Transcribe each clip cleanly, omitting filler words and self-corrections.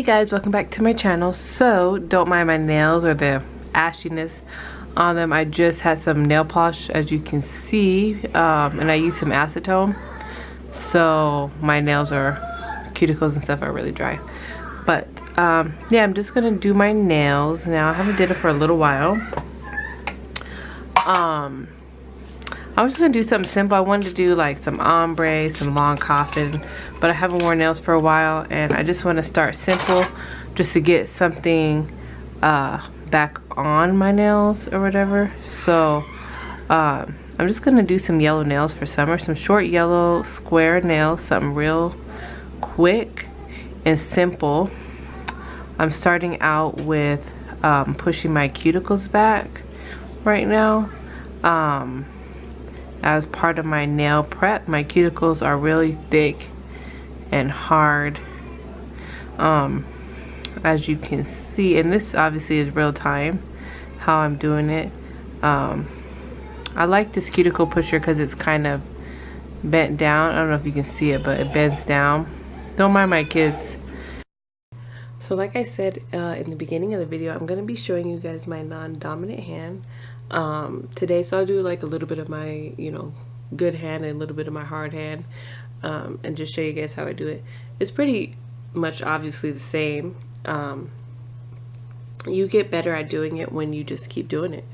Hey guys, welcome back to my channel. So don't mind my nails or the ashiness on them. I just had some nail polish, as you can see, and I used some acetone, so my nails are, cuticles and stuff are really dry. But yeah, I'm just gonna do my nails now. I haven't did it for a little while. I was just gonna do something simple. I wanted to do like some ombre, some long coffin, but I haven't worn nails for a while, and I just want to start simple, just to get something back on my nails or whatever. So I'm just gonna do some yellow nails for summer, some short yellow square nails, something real quick and simple. I'm starting out with pushing my cuticles back right now. As part of my nail prep, my cuticles are really thick and hard, as you can see, and this obviously is real time how I'm doing it. I like this cuticle pusher because it's kind of bent down. I don't know if you can see it, but it bends down. Don't mind my kids. So like I said in the beginning of the video, I'm going to be showing you guys my non-dominant hand today. So I'll do like a little bit of my, good hand and a little bit of my hard hand, and just show you guys how I do it. It's pretty much obviously the same. You get better at doing it when you just keep doing it.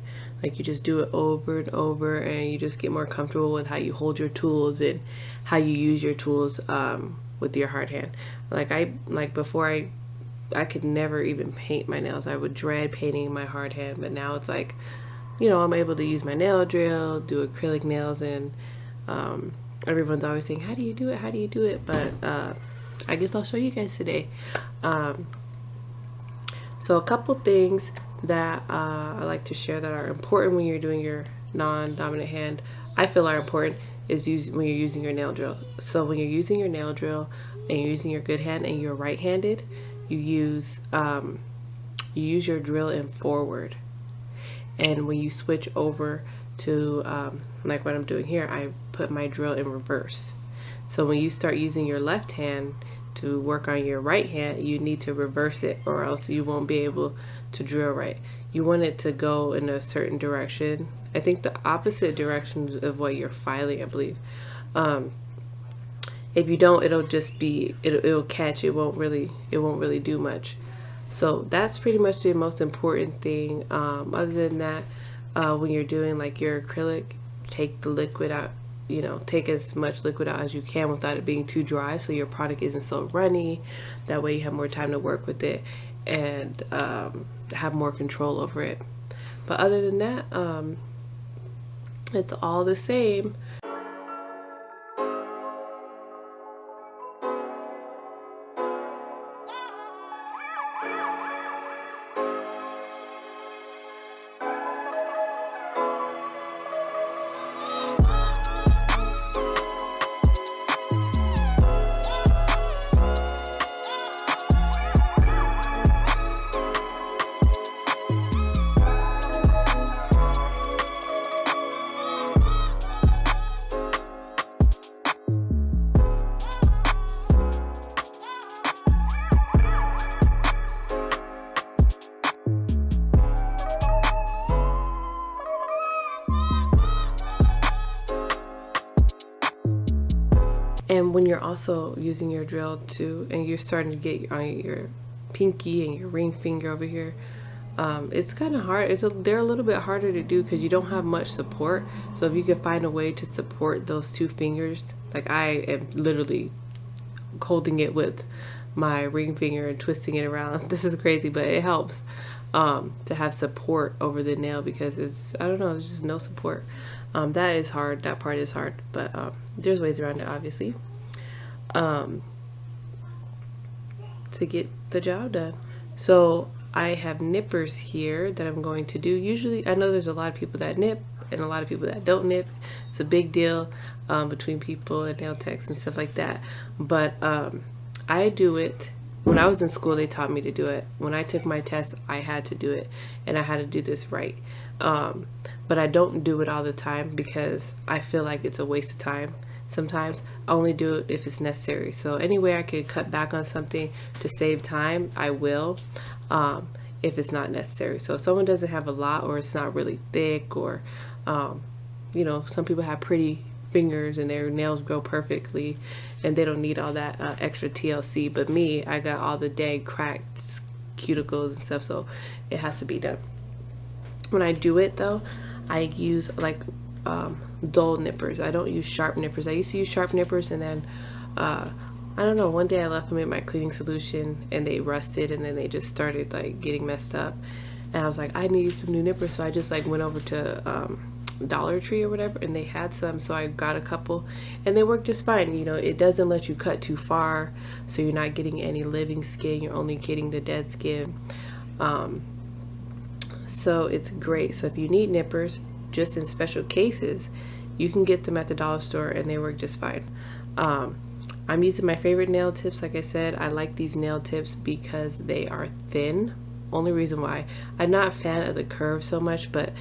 Like you just do it over and over, and you just get more comfortable with how you hold your tools and how you use your tools with your hard hand. Like before I could never even paint my nails. I would dread painting my hard hand, but now it's like, I'm able to use my nail drill, do acrylic nails, and everyone's always saying, how do you do it? How do you do it? But I guess I'll show you guys today. So a couple things that I like to share that are important when you're doing your non-dominant hand, I feel are important, is when you're using your nail drill. So when you're using your nail drill and you're using your good hand and you're right-handed, you use your drill in forward. And when you switch over to like what I'm doing here, I put my drill in reverse. So when you start using your left hand to work on your right hand, you need to reverse it, or else you won't be able to drill right. You want it to go in a certain direction. I think the opposite direction of what you're filing, I believe. If you don't, it'll just be, it'll catch, it won't really do much. So that's pretty much the most important thing. Other than that, when you're doing like your acrylic, take the liquid out, take as much liquid out as you can without it being too dry, so your product isn't so runny. That way you have more time to work with it and have more control over it. But other than that, it's all the same. And when you're also using your drill too, and you're starting to get on your pinky and your ring finger over here, it's kind of hard. They're a little bit harder to do because you don't have much support. So if you can find a way to support those two fingers, like I am literally holding it with my ring finger and twisting it around. This is crazy, but it helps to have support over the nail, because there's just no support. That is hard. That part is hard, but there's ways around it, obviously, to get the job done. So I have nippers here that I'm going to do. Usually, I know there's a lot of people that nip and a lot of people that don't nip. It's a big deal between people and nail techs and stuff like that. But I do it. When I was in school, they taught me to do it. When I took my test, I had to do it, and I had to do this right. But I don't do it all the time because I feel like it's a waste of time sometimes. I only do it if it's necessary. So any way I could cut back on something to save time, I will, if it's not necessary. So if someone doesn't have a lot, or it's not really thick, or you know, some people have pretty fingers and their nails grow perfectly and they don't need all that extra TLC, but me, I got all the dead cracked cuticles and stuff, so it has to be done. When I do it though, I use like dull nippers. I don't use sharp nippers. I used to use sharp nippers, and then I don't know, one day I left them in my cleaning solution and they rusted, and then they just started like getting messed up, and I was like, I need some new nippers. So I just like went over to Dollar Tree or whatever, and they had some, so I got a couple and they work just fine. You know, it doesn't let you cut too far, so you're not getting any living skin, you're only getting the dead skin. So it's great. So if you need nippers just in special cases, you can get them at the dollar store and they work just fine. I'm using my favorite nail tips. Like I said, I like these nail tips because they are thin. Only reason why. I'm not a fan of the curve so much, but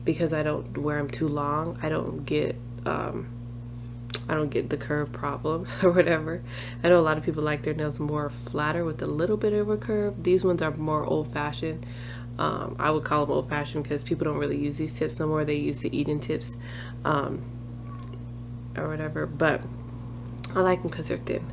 because I don't wear them too long, I don't get the curve problem or whatever. I know a lot of people like their nails more flatter with a little bit of a curve. These ones are more old-fashioned. I would call them old-fashioned because people don't really use these tips no more. They use the Eden tips or whatever, but I like them because they're thin.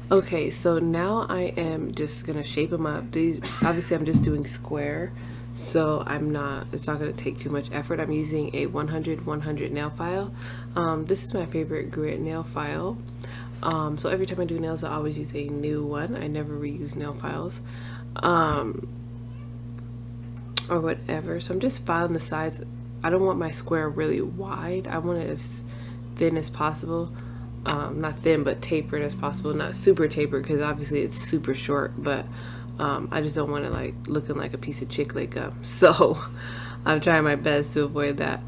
Okay, so now I am just gonna shape them up. These, obviously I'm just doing square, so it's not gonna take too much effort. I'm using a 100 nail file. This is my favorite grit nail file. So every time I do nails, I always use a new one. I never reuse nail files or whatever. So I'm just filing the sides. I don't want my square really wide. I want it as thin as possible. Not thin, but tapered as possible. Not super tapered, because obviously it's super short, but I just don't want it like looking like a piece of chick gum. So I'm trying my best to avoid that.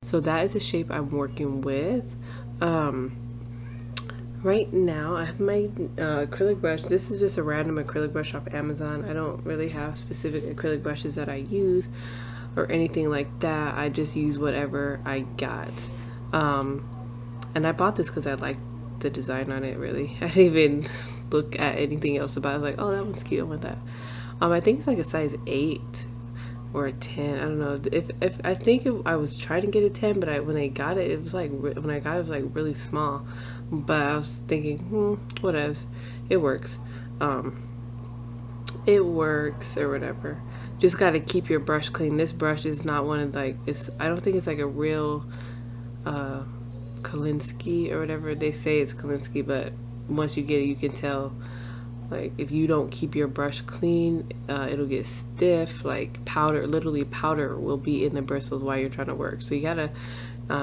So that is the shape I'm working with. Right now I have my acrylic brush. This is just a random acrylic brush off Amazon. I don't really have specific acrylic brushes that I use or anything like that. I just use whatever I got. And I bought this because I liked the design on it, really. I didn't even look at anything else about it. I was like, oh, that one's cute, I want that. I think it's like a size 8 or a 10. I don't know. I think I was trying to get a 10, but when I got it, it was like really small. But I was thinking, whatever, it works. It works or whatever. Just got to keep your brush clean. This brush is not one of I don't think it's like a real Kolinsky or whatever. They say it's Kolinsky, but once you get it, you can tell Like if you don't keep your brush clean, it'll get stiff. Like powder, literally powder will be in the bristles while you're trying to work. So you gotta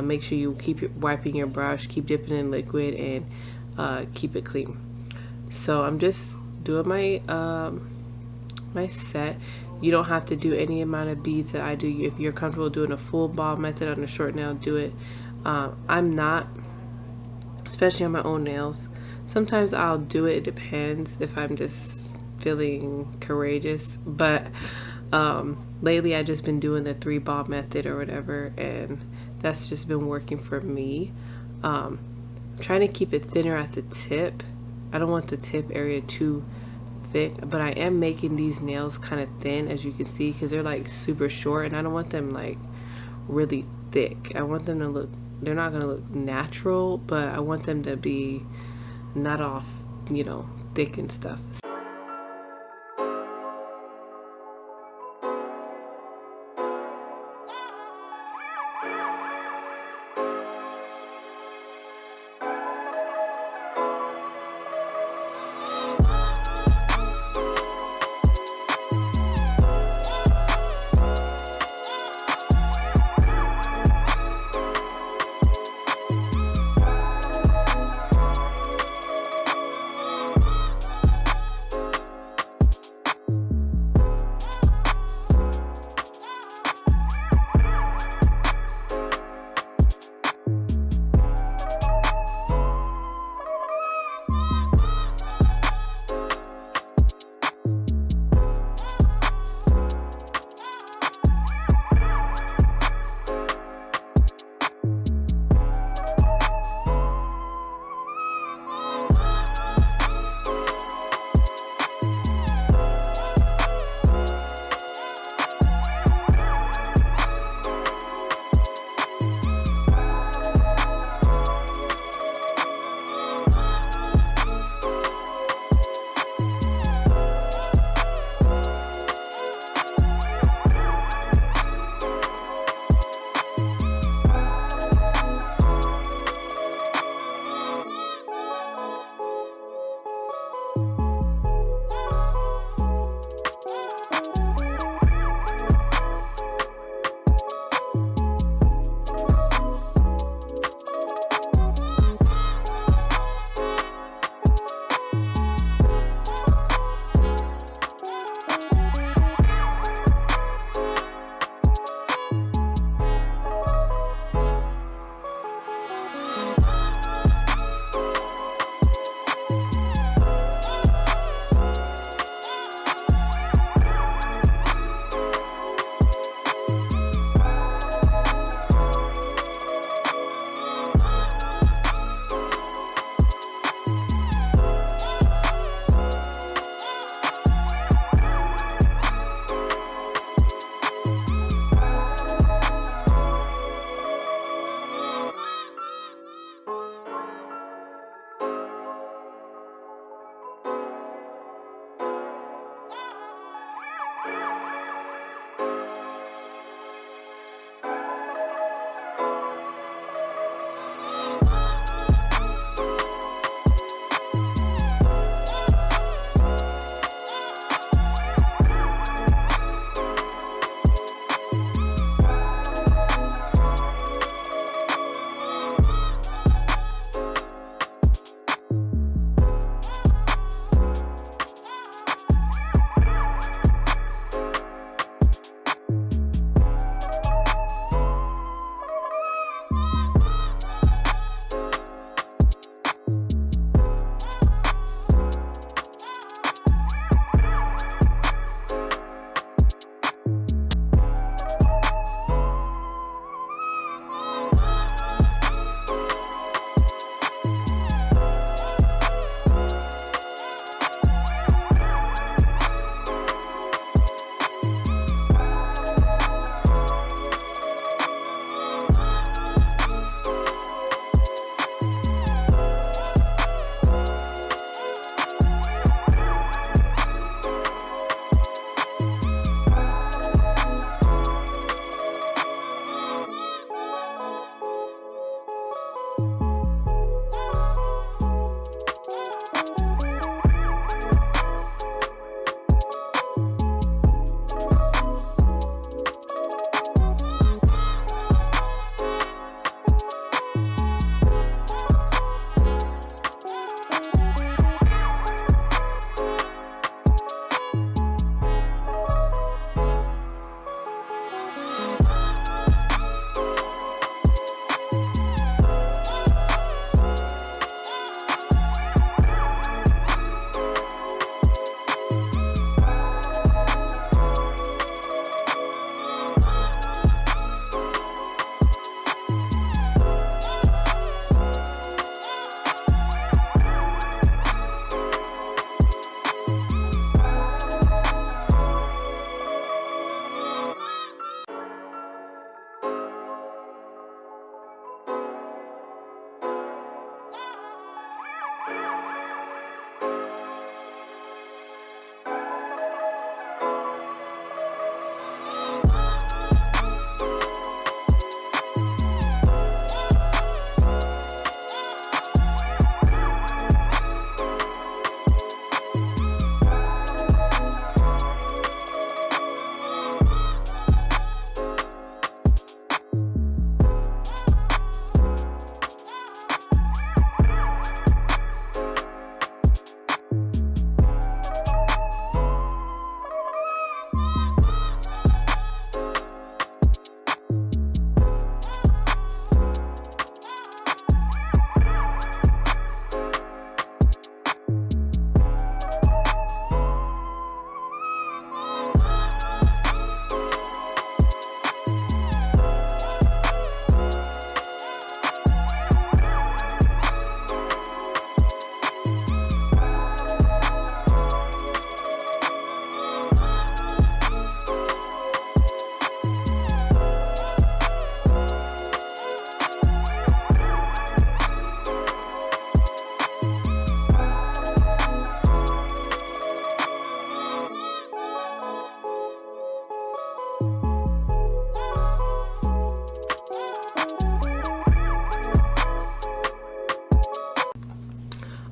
make sure you keep wiping your brush, keep dipping in liquid, and keep it clean. So I'm just doing my my set. You don't have to do any amount of beads that I do. If you're comfortable doing a full ball method on a short nail, do it. I'm not, especially on my own nails. Sometimes I'll do it. It depends if I'm just feeling courageous. But lately I just been doing the 3-ball method or whatever, and that's just been working for me. I'm trying to keep it thinner at the tip. I don't want the tip area too thick, but I am making these nails kind of thin, as you can see, because they're like super short, and I don't want them like really thick. I want them to look, they're not going to look natural, but I want them to be not off, you know, thick and stuff.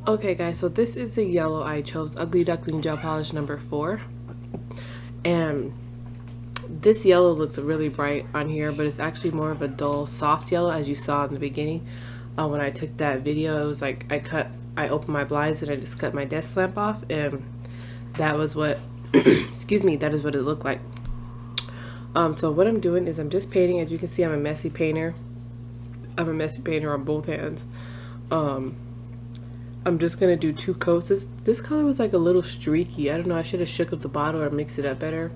Okay guys, so this is the yellow I chose, Ugly Duckling Gel Polish number 4. And this yellow looks really bright on here, but it's actually more of a dull, soft yellow, as you saw in the beginning. When I took that video, it was like I opened my blinds and I just cut my desk lamp off, and that was what, excuse me, that is what it looked like. So what I'm doing is I'm just painting. As you can see, I'm a messy painter. I'm a messy painter on both hands. I'm just gonna do 2 coats. This color was like a little streaky. I don't know, I should have shook up the bottle or mixed it up better.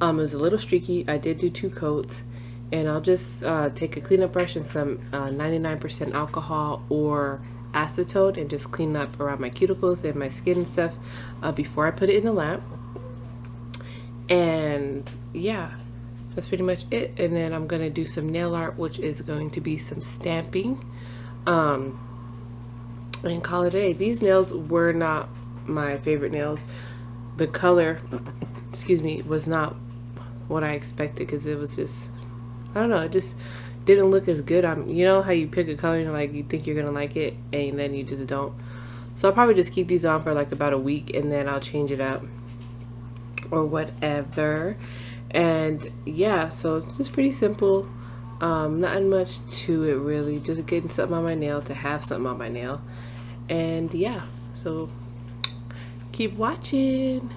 It was a little streaky. I did do 2 coats, and I'll just take a cleanup brush and some 99% alcohol or acetone and just clean up around my cuticles and my skin and stuff before I put it in the lamp. And yeah, that's pretty much it. And then I'm gonna do some nail art, which is going to be some stamping, and call it a day. These nails were not my favorite nails. The color, excuse me, was not what I expected, because it was just, I don't know, it just didn't look as good. You know how you pick a color and like you think you're gonna like it and then you just don't. So I'll probably just keep these on for like about a week, and then I'll change it up or whatever. And yeah, so it's just pretty simple. Nothing much to it really, just getting something on my nail to have something on my nail. And yeah, so keep watching.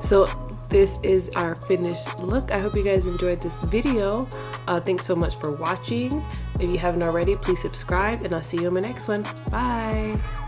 So this is our finished look. I hope you guys enjoyed this video. Thanks so much for watching. If you haven't already, please subscribe, and I'll see you in my next one. Bye.